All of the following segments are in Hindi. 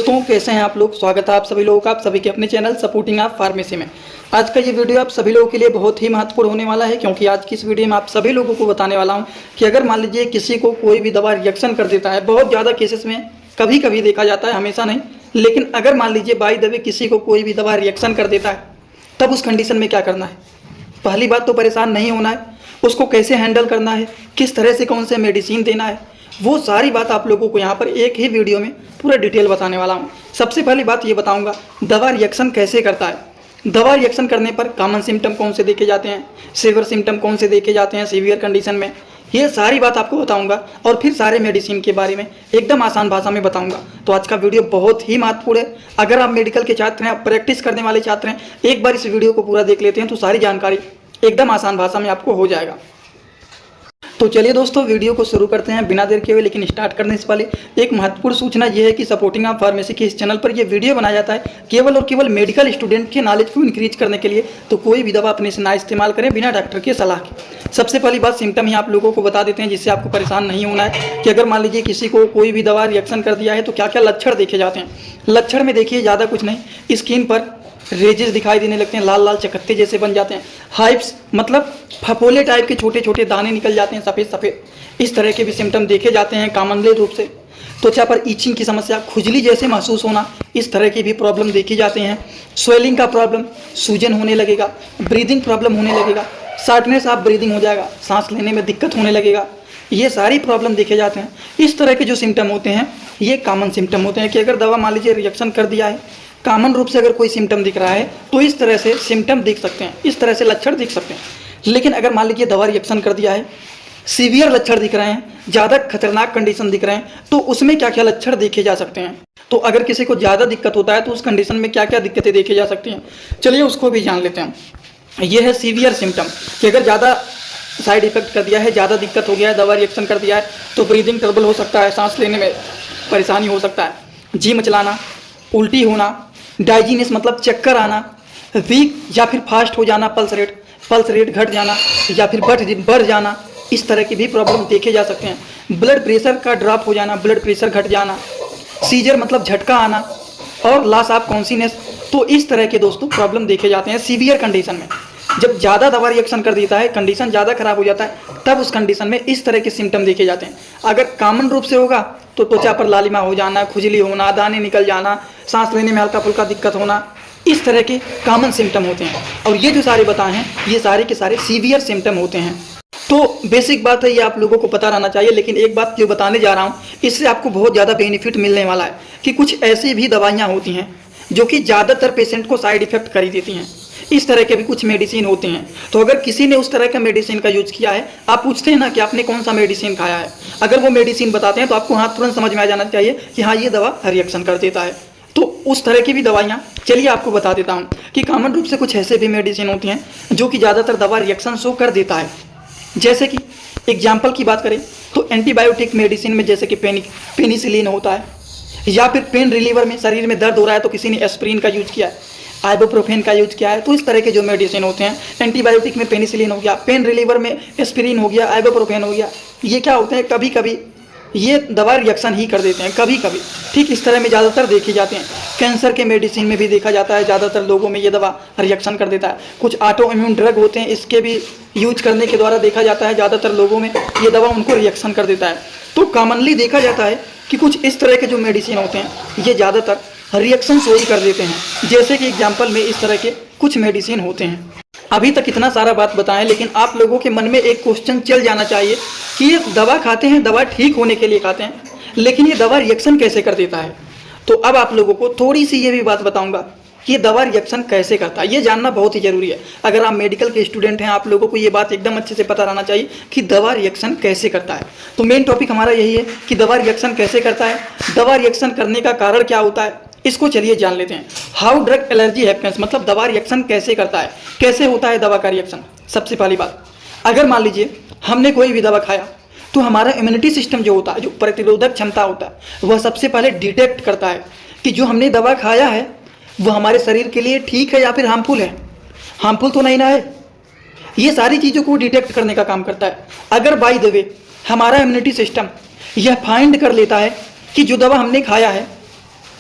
दोस्तों कैसे हैं आप लोग। स्वागत है आप सभी लोगों का, आप सभी के अपने चैनल सपोर्टिंग आप फार्मेसी में। आज का ये वीडियो आप सभी लोगों के लिए बहुत ही महत्वपूर्ण होने वाला है, क्योंकि आज की इस वीडियो में आप सभी लोगों को बताने वाला हूं कि अगर मान लीजिए किसी को कोई भी दवा रिएक्शन कर देता है, बहुत ज़्यादा केसेस में कभी कभी देखा जाता है, हमेशा नहीं, लेकिन अगर मान लीजिए बाय द वे किसी को कोई भी दवा रिएक्शन कर देता है, तब उस कंडीशन में क्या करना है। पहली बात तो परेशान नहीं होना है, उसको कैसे हैंडल करना है, किस तरह से कौन से मेडिसिन देना है, वो सारी बात आप लोगों को यहाँ पर एक ही वीडियो में पूरा डिटेल बताने वाला हूँ। सबसे पहली बात ये बताऊँगा दवा रिएक्शन कैसे करता है। दवा रिएक्शन करने पर कॉमन सिम्टम कौन से देखे जाते हैं, सीवियर सिम्टम कौन से देखे जाते हैं सीवियर कंडीशन में, ये सारी बात आपको बताऊंगा और फिर सारे मेडिसिन के बारे में एकदम आसान भाषा में बताऊंगा। तो आज का वीडियो बहुत ही महत्वपूर्ण है। अगर आप मेडिकल के छात्र हैं, आप प्रैक्टिस करने वाले छात्र हैं, एक बार इस वीडियो को पूरा देख लेते हैं तो सारी जानकारी एकदम आसान भाषा में आपको हो जाएगा। तो चलिए दोस्तों वीडियो को शुरू करते हैं बिना देर के हुए। लेकिन स्टार्ट करने से पहले एक महत्वपूर्ण सूचना यह है कि सपोर्टिंग आप फार्मेसी के इस चैनल पर यह वीडियो बनाया जाता है केवल और केवल मेडिकल स्टूडेंट के नॉलेज को इंक्रीज करने के लिए। तो कोई भी दवा अपने से ना इस्तेमाल करें बिना डॉक्टर की सलाह के। सबसे पहली बात सिम्टम ही आप लोगों को बता देते हैं, जिससे आपको परेशान नहीं होना है कि अगर मान लीजिए किसी को कोई भी दवा रिएक्शन कर दिया है तो क्या क्या लक्षण देखे जाते हैं। लक्षण में देखिए ज़्यादा कुछ नहीं, स्किन पर रेजेस दिखाई देने लगते हैं, लाल लाल चकत्ते जैसे बन जाते हैं, हाइप्स मतलब फफोले टाइप के छोटे छोटे दाने निकल जाते हैं सफ़ेद सफ़ेद, इस तरह के भी सिम्टम देखे जाते हैं कॉमनली रूप से। त्वचा पर ईचिंग की समस्या, खुजली जैसे महसूस होना, इस तरह के भी प्रॉब्लम देखे जाते हैं। स्वेलिंग का प्रॉब्लम, सूजन होने लगेगा, ब्रीदिंग प्रॉब्लम होने लगेगा, शॉर्टनेस ऑफ ब्रीदिंग हो जाएगा, सांस लेने में दिक्कत होने लगेगा, ये सारी प्रॉब्लम देखे जाते हैं। इस तरह के जो सिम्टम होते हैं ये कॉमन सिम्टम होते हैं कि अगर दवा मान लीजिए रिएक्शन कर दिया है, कॉमन रूप से अगर कोई सिम्टम दिख रहा है तो इस तरह से सिम्टम दिख सकते हैं, इस तरह से लक्षण दिख सकते हैं। लेकिन अगर मान लीजिए दवा रिएक्शन कर दिया है, सीवियर लक्षण दिख रहे हैं, ज़्यादा खतरनाक कंडीशन दिख रहे हैं, तो उसमें क्या क्या लक्षण देखे जा सकते हैं। तो अगर किसी को ज़्यादा दिक्कत होता है तो उस कंडीशन में क्या क्या दिक्कतें देखी जा सकती हैं, चलिए उसको भी जान लेते हैं। ये है सीवियर सिम्टम कि अगर ज़्यादा साइड इफेक्ट कर दिया है, ज़्यादा दिक्कत हो गया है, दवा रिएक्शन कर दिया है, तो ब्रीदिंग ट्रबल हो सकता है, सांस लेने में परेशानी हो सकता है, जी मचलाना, उल्टी होना, डाइजीनेस मतलब चक्कर आना, वीक या फिर फास्ट हो जाना, पल्स रेट घट जाना या फिर बढ़ जाना, इस तरह की भी प्रॉब्लम देखे जा सकते हैं। ब्लड प्रेशर का ड्रॉप हो जाना, ब्लड प्रेशर घट जाना, सीजर मतलब झटका आना और लॉस ऑफ कॉन्शियसनेस, तो इस तरह के दोस्तों प्रॉब्लम देखे जाते हैं सीवियर कंडीशन में। जब ज़्यादा दवा रिएक्शन कर देता है, कंडीशन ज़्यादा खराब हो जाता है, तब उस कंडीशन में इस तरह के सिम्टम देखे जाते हैं। अगर कॉमन रूप से होगा तो त्वचा पर लालिमा हो जाना, खुजली होना, दाने निकल जाना, सांस लेने में हल्का फुल्का दिक्कत होना, इस तरह के कॉमन सिम्टम होते हैं। और ये जो सारे बताए हैं ये सारे के सारे सीवियर सिम्टम होते हैं। तो बेसिक बात है, ये आप लोगों को पता रहना चाहिए। लेकिन एक बात जो बताने जा रहा हूँ इससे आपको बहुत ज़्यादा बेनिफिट मिलने वाला है कि कुछ ऐसी भी दवाइयाँ होती हैं जो कि ज़्यादातर पेशेंट को साइड इफेक्ट कर ही देती हैं। इस तरह के भी कुछ मेडिसिन होते हैं। तो अगर किसी ने उस तरह का मेडिसिन का यूज़ किया है, आप पूछते हैं ना कि आपने कौन सा मेडिसिन खाया है, अगर वो मेडिसिन बताते हैं तो आपको हाँ तुरंत समझ में आ जाना चाहिए कि हाँ ये दवा रिएक्शन कर देता है। तो उस तरह की भी दवाइयाँ चलिए आपको बता देता हूँ कि कॉमन रूप से कुछ ऐसे भी मेडिसिन होती हैं जो कि ज़्यादातर दवा रिएक्शन शो कर देता है। जैसे कि एग्जाम्पल की बात करें तो एंटीबायोटिक मेडिसिन में जैसे कि पेनिसिलिन होता है, या फिर पेन रिलीवर में शरीर में दर्द हो रहा है तो किसी ने एस्प्रिन का यूज किया है, आइबुप्रोफेन का यूज किया है। तो इस तरह के जो मेडिसिन होते हैं, एंटीबायोटिक में पेनिसिलिन हो गया, पेन रिलीवर में एस्प्रिन हो गया, आइबुप्रोफेन हो गया, ये क्या होते हैं कभी कभी ये दवा रिएक्शन ही कर देते हैं कभी कभी। ठीक इस तरह में ज़्यादातर देखे जाते हैं। कैंसर के मेडिसिन में भी देखा जाता है, ज़्यादातर लोगों में ये दवा रिएक्शन कर देता है। कुछ ऑटो इम्यून ड्रग होते हैं, इसके भी यूज करने के द्वारा देखा जाता है ज़्यादातर लोगों में ये दवा उनको रिएक्शन कर देता है। तो कॉमनली देखा जाता है कि कुछ इस तरह के जो मेडिसिन होते हैं ये ज़्यादातर रिएक्शन शो ही कर देते हैं। जैसे कि एग्जाम्पल में इस तरह के कुछ मेडिसिन होते हैं। अभी तक इतना सारा बात बताएं, लेकिन आप लोगों के मन में एक क्वेश्चन चल जाना चाहिए कि ये दवा खाते हैं, दवा ठीक होने के लिए खाते हैं, लेकिन ये दवा रिएक्शन कैसे कर देता है। तो अब आप लोगों को थोड़ी सी ये भी बात बताऊंगा कि ये दवा रिएक्शन कैसे करता है, ये जानना बहुत ही ज़रूरी है। अगर आप मेडिकल के स्टूडेंट हैं, आप लोगों को ये बात एकदम अच्छे से पता रहना चाहिए कि दवा रिएक्शन कैसे करता है। तो मेन टॉपिक हमारा यही है कि दवा रिएक्शन कैसे करता है, दवा रिएक्शन करने का कारण क्या होता है, इसको चलिए जान लेते हैं। हाउ ड्रग एलर्जी हैपेंस मतलब दवा रिएक्शन कैसे करता है, कैसे होता है दवा का रिएक्शन। सबसे पहली बात, अगर मान लीजिए हमने कोई भी दवा खाया तो हमारा इम्यूनिटी सिस्टम जो होता है, जो प्रतिरोधक क्षमता होता है, वह सबसे पहले डिटेक्ट करता है कि जो हमने दवा खाया है वो हमारे शरीर के लिए ठीक है या फिर हार्मफुल है, हार्मफुल तो नहीं ना है। ये सारी चीज़ों को डिटेक्ट करने का काम करता है। अगर बाय द वे हमारा इम्यूनिटी सिस्टम यह फाइंड कर लेता है कि जो दवा हमने खाया है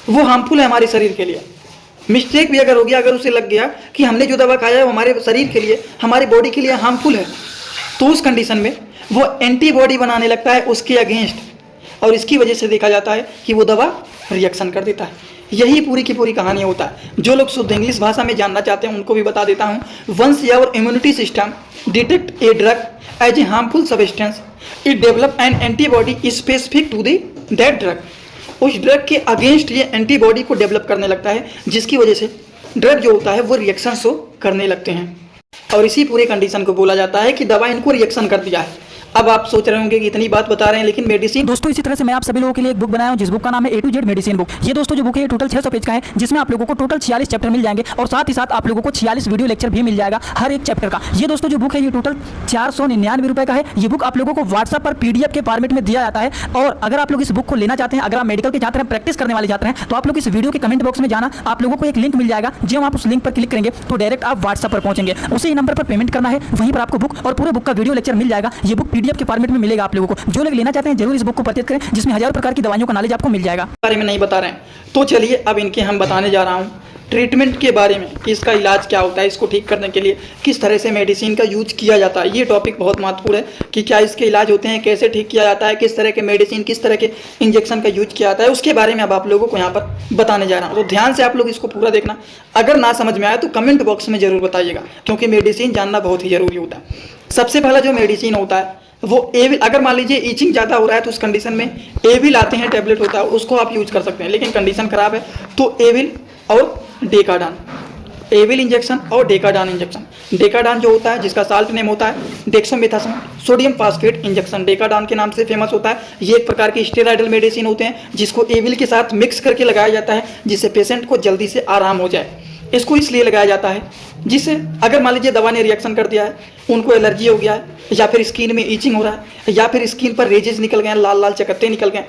वो हार्मफुल है हमारे शरीर के लिए। मिस्टेक भी अगर हो गया, अगर उसे लग गया कि हमने जो दवा खाया है वो हमारे शरीर के लिए, हमारी बॉडी के लिए हार्मफुल है, तो उस कंडीशन में वो एंटीबॉडी बनाने लगता है उसके अगेंस्ट, और इसकी वजह से देखा जाता है कि वो दवा रिएक्शन कर देता है। यही पूरी की पूरी कहानी होता है। जो लोग शुद्ध इंग्लिश भाषा में जानना चाहते हैं उनको भी बता देता हूँ। Once your immunity system detect a drug as a harmful substance, it develop an antibody specific to that drug. उस ड्रग के अगेंस्ट ये एंटीबॉडी को डेवलप करने लगता है, जिसकी वजह से ड्रग जो होता है वो रिएक्शन शो करने लगते हैं, और इसी पूरे कंडीशन को बोला जाता है कि दवा इनको रिएक्शन कर दिया है। अब आप सोच रहे होंगे कि इतनी बात बता रहे हैं, लेकिन मेडिसिन दोस्तों इसी तरह से मैं आप सभी लोगों के लिए एक बुक बनाया हूं, जिस बुक का नाम है A to Z medicine book. ये दोस्तों जो बुक है ये टोटल 600 पेज का है, जिसमें आप लोगों को टोटल 46 चैप्टर मिल जाएंगे, और साथ ही साथ आप लोगों को 46 वीडियो लेक्चर भी मिल जाएगा हर एक चैप्टर का। ये दोस्तों जो बुक है ये टोटल 499 रुपए का है। ये बुक आप लोगों को व्हाट्सएप पर PDF के फॉर्मेट में दिया जाता है, और अगर आप लोग इस बुक को लेना चाहते हैं, अगर आप मेडिकल के छात्र हैं, प्रैक्टिस करने वाले छात्र हैं, तो आप लोग इस वीडियो के कमेंट बॉक्स में जाना, आप लोगों को एक लिंक मिल जाएगा। जब आप उस लिंक पर क्लिक करेंगे तो डायरेक्ट आप व्हाट्सएप पर पहुंचेंगे, उसी नंबर पर पेमेंट करना है, वहीं पर आपको बुक और पूरे बुक का वीडियो लेक्चर मिल जाएगा। ये बुक PDF के फॉर्मेट में मिलेगा आप लोगों को। जो लोग लेना चाहते हैं जरूर इस बुक को परचेज करें, जिसमें हजारों प्रकार की दवाइयों का नॉलेज आपको मिल जाएगा। बारे में नहीं बता रहे हैं, तो चलिए अब इनके हम बताने जा रहा हूँ ट्रीटमेंट के बारे में, कि इसका इलाज क्या होता है, इसको ठीक करने के लिए किस तरह से मेडिसिन का यूज किया जाता है। ये टॉपिक बहुत महत्वपूर्ण है कि क्या इसके इलाज होते हैं, कैसे ठीक किया जाता है, किस तरह के मेडिसिन, किस तरह के इंजेक्शन का यूज किया जाता है, उसके बारे में अब आप लोगों को यहाँ पर बताने जा रहा हूँ। तो ध्यान से आप लोग इसको पूरा देखना। अगर ना समझ में आए तो कमेंट बॉक्स में जरूर बताइएगा, क्योंकि मेडिसिन जानना बहुत ही जरूरी होता है। सबसे पहला जो मेडिसिन होता है वो एविल। अगर मान लीजिए ईचिंग ज़्यादा हो रहा है तो उस कंडीशन में एविल आते हैं, टैबलेट होता है, उसको आप यूज कर सकते हैं। लेकिन कंडीशन खराब है तो एविल और डेकाडान, एविल इंजेक्शन और डेकाडान इंजेक्शन। डेकाडान जो होता है, जिसका साल्ट नेम होता है डेक्सोमेथासोन सोडियम फास्फेट इंजेक्शन, डेकाडान के नाम से फेमस होता है। ये एक प्रकार के स्टेरॉइडल मेडिसिन होते हैं, जिसको एविल के साथ मिक्स करके लगाया जाता है, जिससे पेशेंट को जल्दी से आराम हो जाए। इसको इसलिए लगाया जाता है जिससे अगर मान लीजिए दवा ने रिएक्शन कर दिया है, उनको एलर्जी हो गया है, या फिर स्किन में ईचिंग हो रहा है, या फिर स्किन पर रेजेस निकल गए हैं, लाल लाल चकत्ते निकल गए,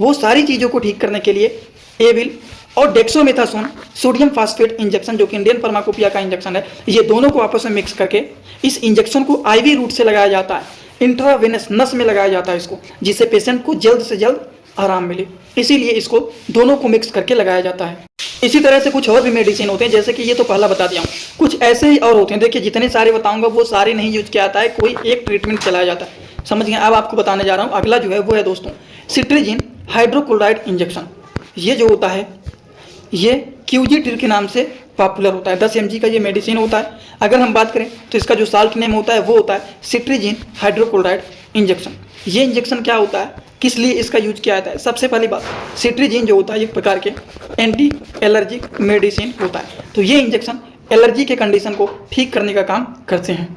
वो सारी चीज़ों को ठीक करने के लिए एविल और डेक्सोमेथासोन सोडियम फास्फेट इंजेक्शन, जो कि इंडियन फार्माकोपिया का इंजेक्शन है, ये दोनों को आपस में मिक्स करके इस इंजेक्शन को IV रूट से लगाया जाता है, इंट्रावेनस नस में लगाया जाता है इसको, जिससे पेशेंट को जल्द से जल्द आराम मिले। इसीलिए इसको दोनों को मिक्स करके लगाया जाता है। इसी तरह से कुछ और भी मेडिसिन होते हैं, जैसे कि ये तो पहला बता दिया हूँ, कुछ ऐसे ही और होते हैं। देखिए जितने सारे बताऊंगा वो सारे नहीं यूज किया जाता है, कोई एक ट्रीटमेंट चलाया जाता है, समझ गए। अब आपको बताने जा रहा हूँ अगला जो है वो है दोस्तों सिट्रीजिन हाइड्रोक्लोराइड इंजेक्शन। ये जो होता है ये QG के नाम से पॉपुलर होता है। 10 mg का ये मेडिसिन होता है। अगर हम बात करें तो इसका जो साल्ट नेम होता है वो होता है सिट्रीजिन हाइड्रोक्लोराइड इंजेक्शन। ये इंजेक्शन क्या होता है, किस लिए इसका यूज किया जाता है? सबसे पहली बात, सिट्रीजिन जो होता है एक प्रकार के एंटी एलर्जिक मेडिसिन होता है, तो ये इंजेक्शन एलर्जी के कंडीशन को ठीक करने का काम करते हैं।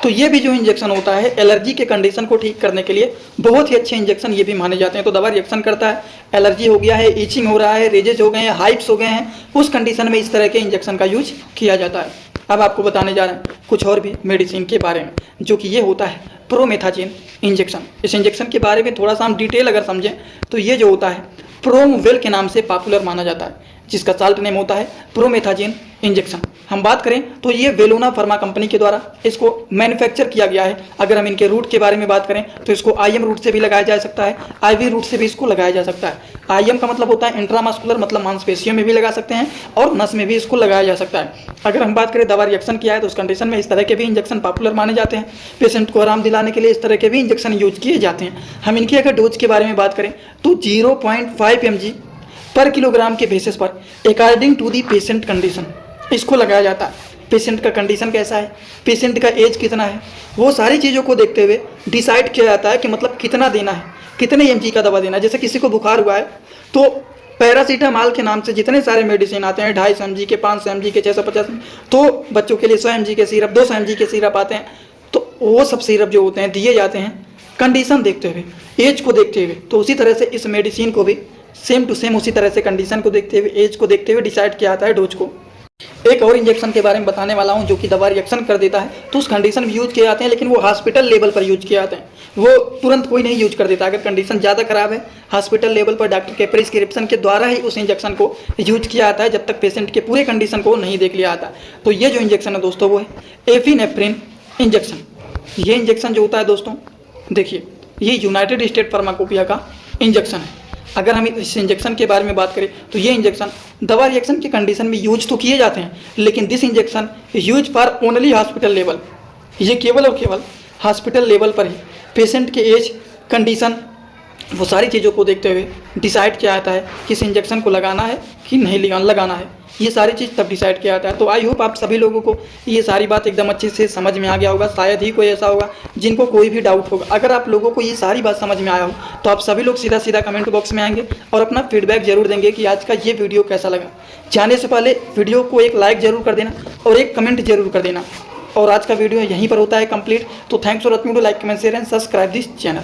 तो ये भी जो इंजेक्शन होता है एलर्जी के कंडीशन को ठीक करने के लिए बहुत ही अच्छे इंजेक्शन ये भी माने जाते हैं। तो दवा रिएक्शन करता है, एलर्जी हो गया है, ईचिंग हो रहा है, रेजेज हो गए हैं, हाइप्स हो गए हैं, उस कंडीशन में इस तरह के इंजेक्शन का यूज किया जाता है। अब आपको बताने जा रहे हैं कुछ और भी मेडिसिन के बारे में, जो कि ये होता है प्रोमेथाजिन इंजेक्शन। इस इंजेक्शन के बारे में थोड़ा सा हम डिटेल अगर समझें तो ये जो होता है प्रोमवेल के नाम से पॉपुलर माना जाता है, जिसका साल्ट नेम होता है प्रोमेथाजिन इंजेक्शन। हम बात करें तो ये वेलोना फार्मा कंपनी के द्वारा इसको मैन्युफैक्चर किया गया है। अगर हम इनके रूट के बारे में बात करें तो इसको IM रूट से भी लगाया जा सकता है, IV रूट से भी इसको लगाया जा सकता है। IM का मतलब होता है इंट्रामस्कुलर, मतलब मांसपेशियों में भी लगा सकते हैं और नस में भी इसको लगाया जा सकता है। अगर हम बात करें दवा रिएक्शन किया है तो उस कंडीशन में इस तरह के भी इंजेक्शन पॉपुलर माने जाते हैं। पेशेंट को आराम दिलाने के लिए इस तरह के भी इंजेक्शन यूज किए जाते हैं। हम इनकी अगर डोज के बारे में बात करें तो 0.5 mg पर किलोग्राम के बेसिस पर according to the patient condition इसको लगाया जाता है। पेशेंट का कंडीशन कैसा है, पेशेंट का एज कितना है, वो सारी चीज़ों को देखते हुए डिसाइड किया जाता है कि मतलब कितना देना है, कितने mg का दवा देना है। जैसे किसी को बुखार हुआ है तो पैरासीटामॉल के नाम से जितने सारे मेडिसिन आते हैं, 250 mg के, 500 mg के, 650, तो बच्चों के लिए 100 mg के सिरप, 200 mg के सिरप आते हैं। तो वो सब सिरप जो होते हैं दिए जाते हैं कंडीशन देखते हुए, एज को देखते हुए। तो उसी तरह से इस मेडिसिन को भी सेम टू सेम उसी तरह से कंडीशन को देखते हुए, एज को देखते हुए डिसाइड किया जाता है डोज को। एक और इंजेक्शन के बारे में बताने वाला हूं जो कि दवा रिएक्शन कर देता है, तो उस कंडीशन में यूज किए जाते हैं, लेकिन वो हॉस्पिटल लेवल पर यूज किए जाते हैं। वो तुरंत कोई नहीं यूज कर देता। अगर कंडीशन ज़्यादा खराब है, हॉस्पिटल लेवल पर डॉक्टर के प्रिस्क्रिप्शन के द्वारा ही उस इंजेक्शन को यूज किया जाता है, जब तक पेशेंट के पूरे कंडीशन को नहीं देख लिया जाता। तो ये जो इंजेक्शन है दोस्तों वो है एफिनेफ्रिन इंजेक्शन। ये इंजेक्शन जो होता है दोस्तों देखिए, ये यूनाइटेड स्टेट फार्माकोपिया का इंजेक्शन है। अगर हम इस इंजेक्शन के बारे में बात करें तो ये इंजेक्शन दवा रिएक्शन के कंडीशन में यूज तो किए जाते हैं, लेकिन this injection use for only hospital level. ये केवल और केवल हॉस्पिटल लेवल पर ही पेशेंट के एज, कंडीशन, वो सारी चीज़ों को देखते हुए डिसाइड किया जाता है कि इस इंजेक्शन को लगाना है कि नहीं लगाना है। ये सारी चीज़ तब डिसाइड किया जाता है। तो आई होप आप सभी लोगों को ये सारी बात एकदम अच्छे से समझ में आ गया होगा। शायद ही कोई ऐसा होगा जिनको कोई भी डाउट होगा। अगर आप लोगों को ये सारी बात समझ में आया हो तो आप सभी लोग सीधा सीधा कमेंट बॉक्स में आएंगे और अपना फीडबैक जरूर देंगे कि आज का ये वीडियो कैसा लगा। जाने से पहले वीडियो को एक लाइक ज़रूर कर देना और एक कमेंट जरूर कर देना। और आज का वीडियो यहीं पर होता है कंप्लीट। तो thanks for watching, like comment share and subscribe this channel.